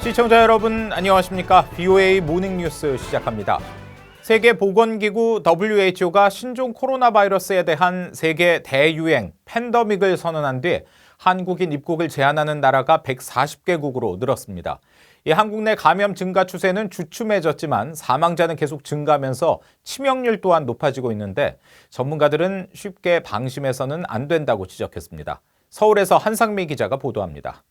시청자 여러분 안녕하십니까? BOA 모닝뉴스 시작합니다. 세계보건기구 WHO가 신종 코로나 바이러스에 대한 세계 대유행 팬데믹을 선언한 뒤 한국인 입국을 제한하는 나라가 140개국으로 늘었습니다. 이 한국 내 감염 증가 추세는 주춤해졌지만 사망자는 계속 증가하면서 치명률 또한 높아지고 있는데 전문가들은 쉽게 방심해서는 안 된다고 지적했습니다. 서울에서 한상미 기자가 보도합니다.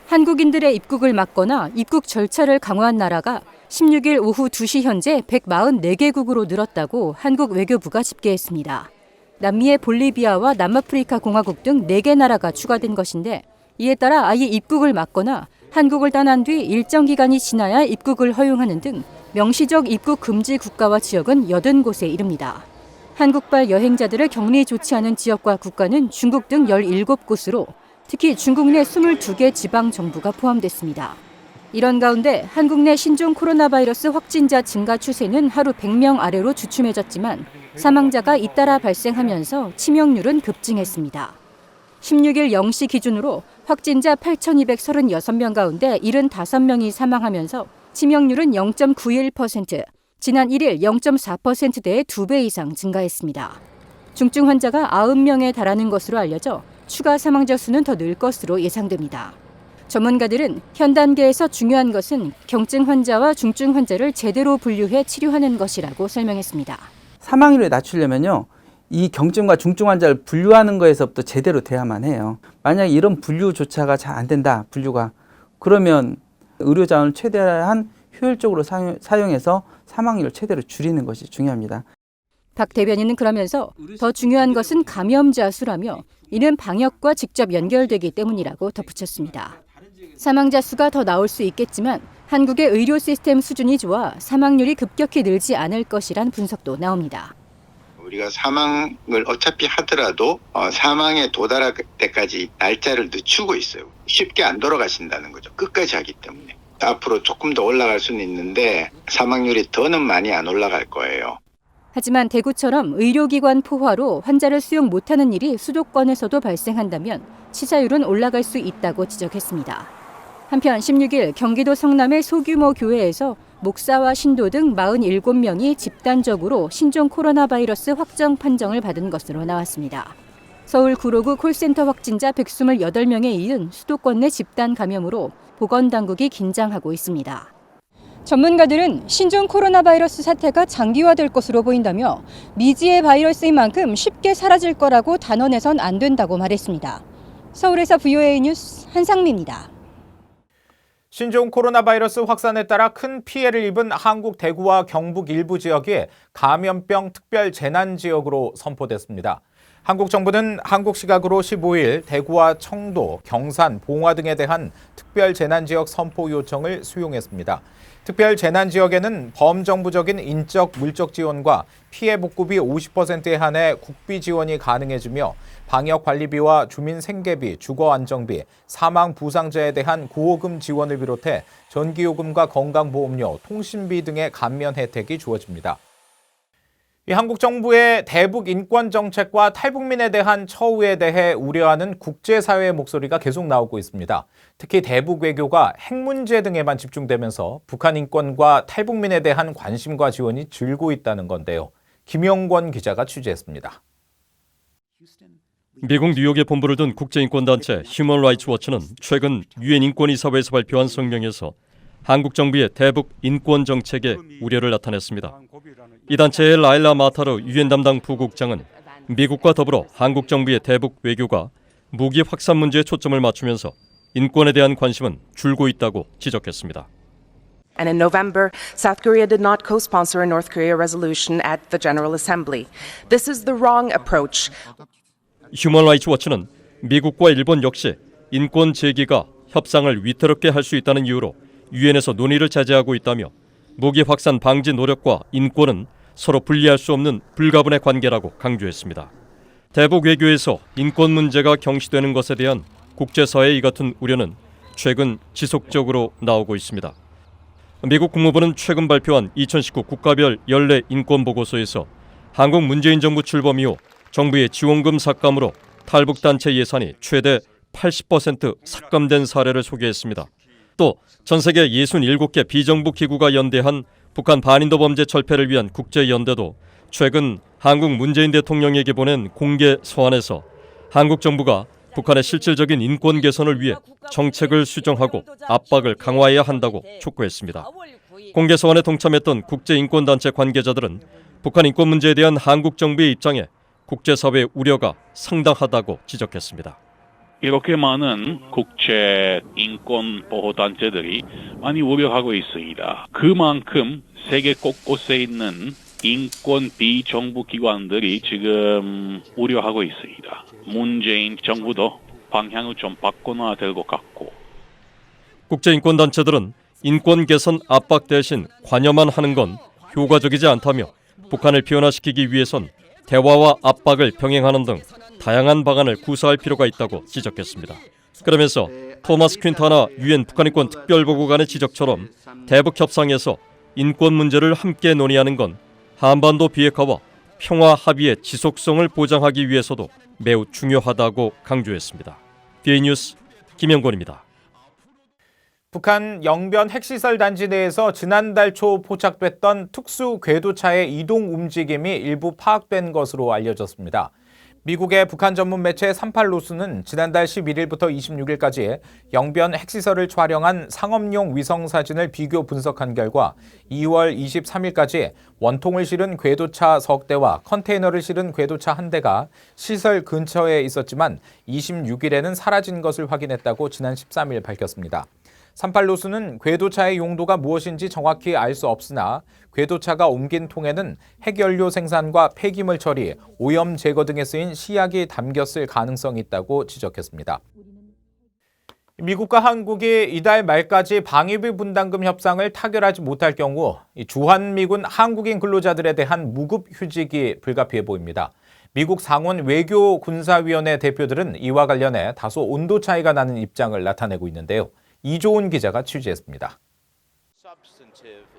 한국인들의 입국을 막거나 입국 절차를 강화한 나라가 16일 오후 2시 현재 144개국으로 늘었다고 한국 외교부가 집계했습니다. 남미의 볼리비아와 남아프리카 공화국 등 4개 나라가 추가된 것인데 이에 따라 아예 입국을 막거나 한국을 떠난 뒤 일정 기간이 지나야 입국을 허용하는 등 명시적 입국 금지 국가와 지역은 80곳에 이릅니다. 한국발 여행자들을 격리 조치하는 지역과 국가는 중국 등 17곳으로 특히 중국 내 22개 지방 정부가 포함됐습니다. 이런 가운데 한국 내 신종 코로나 바이러스 확진자 증가 추세는 하루 100명 아래로 주춤해졌지만 사망자가 잇따라 발생하면서 치명률은 급증했습니다. 16일 0시 기준으로 확진자 8,236명 가운데 75명이 사망하면서 치명률은 0.91%, 지난 1일 0.4%대의 2배 이상 증가했습니다. 중증 환자가 90명에 달하는 것으로 알려져 추가 사망자 수는 더 늘 것으로 예상됩니다. 전문가들은 현 단계에서 중요한 것은 경증 환자와 중증 환자를 제대로 분류해 치료하는 것이라고 설명했습니다. 사망률을 낮추려면요, 이 경증과 중증 환자를 분류하는 거에서부터 제대로 돼야만 해요. 만약에 이런 분류조차가 잘 안 된다, 분류가. 그러면 의료 자원을 최대한 효율적으로 사용해서 사망률을 최대로 줄이는 것이 중요합니다. 박 대변인은 그러면서 더 중요한 것은 감염자 수라며 이는 방역과 직접 연결되기 때문이라고 덧붙였습니다. 사망자 수가 더 나올 수 있겠지만 한국의 의료 시스템 수준이 좋아 사망률이 급격히 늘지 않을 것이란 분석도 나옵니다. 우리가 사망을 어차피 하더라도 사망에 도달할 때까지 날짜를 늦추고 있어요. 쉽게 안 돌아가신다는 거죠. 끝까지 하기 때문에. 앞으로 조금 더 올라갈 수는 있는데 사망률이 더는 많이 안 올라갈 거예요. 하지만 대구처럼 의료기관 포화로 환자를 수용 못하는 일이 수도권에서도 발생한다면 치사율은 올라갈 수 있다고 지적했습니다. 한편 16일 경기도 성남의 소규모 교회에서 목사와 신도 등 47명이 집단적으로 신종 코로나 바이러스 확정 판정을 받은 것으로 나왔습니다. 서울 구로구 콜센터 확진자 128명에 이은 수도권 내 집단 감염으로 보건당국이 긴장하고 있습니다. 전문가들은 신종 코로나 바이러스 사태가 장기화될 것으로 보인다며 미지의 바이러스인 만큼 쉽게 사라질 거라고 단언해선 안 된다고 말했습니다. 서울에서 BOA 뉴스 한상미입니다. 신종 코로나 바이러스 확산에 따라 큰 피해를 입은 한국 대구와 경북 일부 지역이 감염병 특별 재난 지역으로 선포됐습니다. 한국 정부는 한국 시각으로 15일 대구와 청도, 경산, 봉화 등에 대한 특별 재난 지역 선포 요청을 수용했습니다. 특별 재난 지역에는 범정부적인 인적, 물적 지원과 피해 복구비 50%에 한해 국비 지원이 가능해지며 방역 관리비와 주민 생계비, 주거 안정비, 사망 부상자에 대한 구호금 지원을 비롯해 전기요금과 건강보험료, 통신비 등의 감면 혜택이 주어집니다. 한국 정부의 대북 인권 정책과 탈북민에 대한 처우에 대해 우려하는 국제사회의 목소리가 계속 나오고 있습니다. 특히 대북 외교가 핵 문제 등에만 집중되면서 북한 인권과 탈북민에 대한 관심과 지원이 줄고 있다는 건데요. 김영권 기자가 취재했습니다. 미국 뉴욕에 본부를 둔 국제인권단체 휴먼 라이츠 워치는 최근 유엔 인권이사회에서 발표한 성명에서 한국 정부의 대북 인권 정책에 우려를 나타냈습니다. 이 단체의 라일라 마타르 유엔 담당 부국장은 미국과 더불어 한국 정부의 대북 외교가 무기 확산 문제에 초점을 맞추면서 인권에 대한 관심은 줄고 있다고 지적했습니다. And in November, South Korea did not co-sponsor a North Korea resolution at the General Assembly. This is the wrong approach. 휴먼 라이츠 워치는 미국과 일본 역시 인권 제기가 협상을 위태롭게 할 수 있다는 이유로 유엔에서 논의를 자제하고 있다며 무기 확산 방지 노력과 인권은 서로 분리할 수 없는 불가분의 관계라고 강조했습니다. 대북 외교에서 인권 문제가 경시되는 것에 대한 국제사회의 이 같은 우려는 최근 지속적으로 나오고 있습니다. 미국 국무부는 최근 발표한 2019 국가별 연례 인권 보고서에서 한국 문재인 정부 출범 이후 정부의 지원금 삭감으로 탈북단체 예산이 최대 80% 삭감된 사례를 소개했습니다. 또 전 세계 67개 비정부 기구가 연대한 북한 반인도 범죄 철폐를 위한 국제연대도 최근 한국 문재인 대통령에게 보낸 공개 서한에서 한국 정부가 북한의 실질적인 인권 개선을 위해 정책을 수정하고 압박을 강화해야 한다고 촉구했습니다. 공개 서한에 동참했던 국제인권단체 관계자들은 북한 인권 문제에 대한 한국 정부의 입장에 국제사회의 우려가 상당하다고 지적했습니다. 이렇게 많은 국제 인권 보호 단체들이 많이 우려하고 있습니다. 그만큼 세계 곳곳에 있는 인권 비정부 기관들이 지금 우려하고 있습니다. 문재인 정부도 방향을 좀 바꿔놔야 될 것 같고. 국제인권단체들은 인권 개선 압박 대신 관여만 하는 건 효과적이지 않다며 북한을 비원화시키기 위해선 대화와 압박을 병행하는 등 다양한 방안을 구사할 필요가 있다고 지적했습니다. 그러면서 토마스 퀸타나 유엔 북한인권 특별보고관의 지적처럼 대북 협상에서 인권 문제를 함께 논의하는 건 한반도 비핵화와 평화 합의의 지속성을 보장하기 위해서도 매우 중요하다고 강조했습니다. BA 뉴스 김영권입니다. 북한 영변 핵시설 단지 내에서 지난달 초 포착됐던 특수 궤도차의 이동 움직임이 일부 파악된 것으로 알려졌습니다. 미국의 북한 전문 매체 38노스는 지난달 11일부터 26일까지 영변 핵시설을 촬영한 상업용 위성 사진을 비교 분석한 결과 2월 23일까지 원통을 실은 궤도차 석 대와 컨테이너를 실은 궤도차 한 대가 시설 근처에 있었지만 26일에는 사라진 것을 확인했다고 지난 13일 밝혔습니다. 38노스는 궤도차의 용도가 무엇인지 정확히 알 수 없으나 궤도차가 옮긴 통에는 핵연료 생산과 폐기물 처리, 오염 제거 등에 쓰인 시약이 담겼을 가능성이 있다고 지적했습니다. 미국과 한국이 이달 말까지 방위비 분담금 협상을 타결하지 못할 경우 주한미군 한국인 근로자들에 대한 무급 휴직이 불가피해 보입니다. 미국 상원 외교군사위원회 대표들은 이와 관련해 다소 온도 차이가 나는 입장을 나타내고 있는데요. 이조은 기자가 취재했습니다.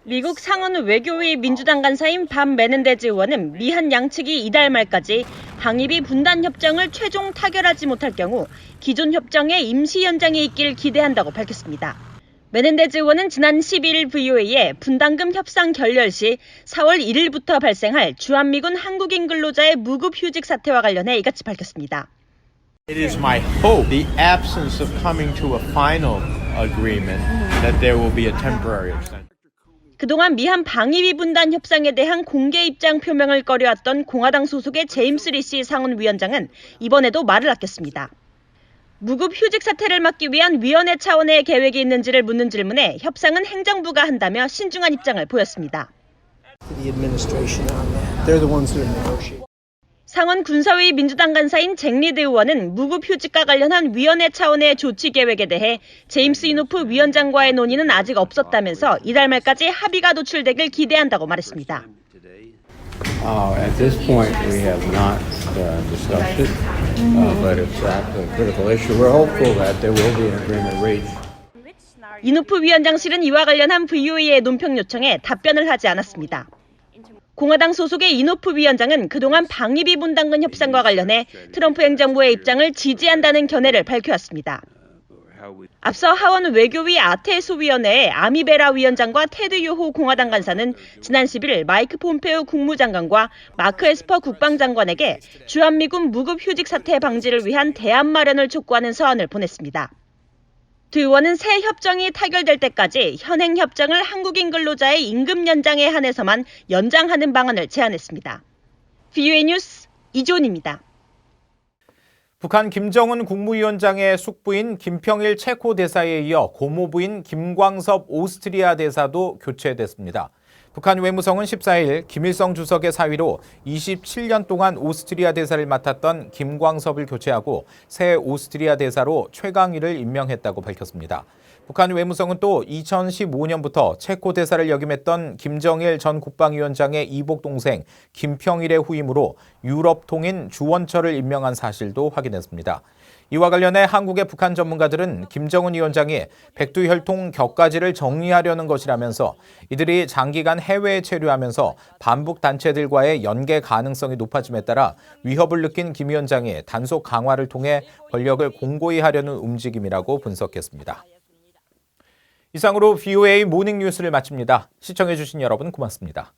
미국 상원 외교위 민주당 간사인 밥 메넨데즈 의원은 미한 양측이 이달 말까지 방위비 분담 협정을 최종 타결하지 못할 경우 기존 협정의 임시 연장이 있길 기대한다고 밝혔습니다. 메넨데즈 의원은 지난 12일 VOA에 분담금 협상 결렬 시 4월 1일부터 발생할 주한미군 한국인 근로자의 무급 휴직 사태와 관련해 이같이 밝혔습니다. It is my hope, the absence of coming to a final agreement, that there will be a temporary extension. 그동안 미한 방위비 분담 협상에 대한 공개 입장 표명을 꺼려왔던 공화당 소속의 제임스 리시 상원위원장은 이번에도 말을 아꼈습니다. 무급 휴직 사태를 막기 위한 위원회 차원의 계획이 있는지를 묻는 질문에 협상은 행정부가 한다며 신중한 입장을 보였습니다. 상원 군사위 민주당 간사인 잭 리드 의원은 무급 휴직과 관련한 위원회 차원의 조치 계획에 대해 제임스 이노프 위원장과의 논의는 아직 없었다면서 이달 말까지 합의가 도출되길 기대한다고 말했습니다. At this point, we have not discussed it, but it's a critical issue. We're hopeful that there will be an agreement reached. 이노프 위원장실은 이와 관련한 VOA의 논평 요청에 답변을 하지 않았습니다. 공화당 소속의 이노프 위원장은 그동안 방위비 분담금 협상과 관련해 트럼프 행정부의 입장을 지지한다는 견해를 밝혀왔습니다. 앞서 하원 외교위 아테소 위원회의 아미베라 위원장과 테드 요호 공화당 간사는 지난 10일 마이크 폼페오 국무장관과 마크 에스퍼 국방장관에게 주한미군 무급 휴직 사태 방지를 위한 대안 마련을 촉구하는 서한을 보냈습니다. 두 의원은 새 협정이 타결될 때까지 현행 협정을 한국인 근로자의 임금 연장에 한해서만 연장하는 방안을 제안했습니다. BOA 뉴스 이조은입니다. 북한 김정은 국무위원장의 숙부인 김평일 체코 대사에 이어 고모부인 김광섭 오스트리아 대사도 교체됐습니다. 북한 외무성은 14일 김일성 주석의 사위로 27년 동안 오스트리아 대사를 맡았던 김광섭을 교체하고 새 오스트리아 대사로 최강희를 임명했다고 밝혔습니다. 북한 외무성은 또 2015년부터 체코 대사를 역임했던 김정일 전 국방위원장의 이복 동생 김평일의 후임으로 유럽 통인 주원철을 임명한 사실도 확인했습니다. 이와 관련해 한국의 북한 전문가들은 김정은 위원장이 백두혈통 격가지를 정리하려는 것이라면서 이들이 장기간 해외에 체류하면서 반북 단체들과의 연계 가능성이 높아짐에 따라 위협을 느낀 김 위원장이 단속 강화를 통해 권력을 공고히 하려는 움직임이라고 분석했습니다. 이상으로 VOA 모닝 뉴스를 마칩니다. 시청해주신 여러분 고맙습니다.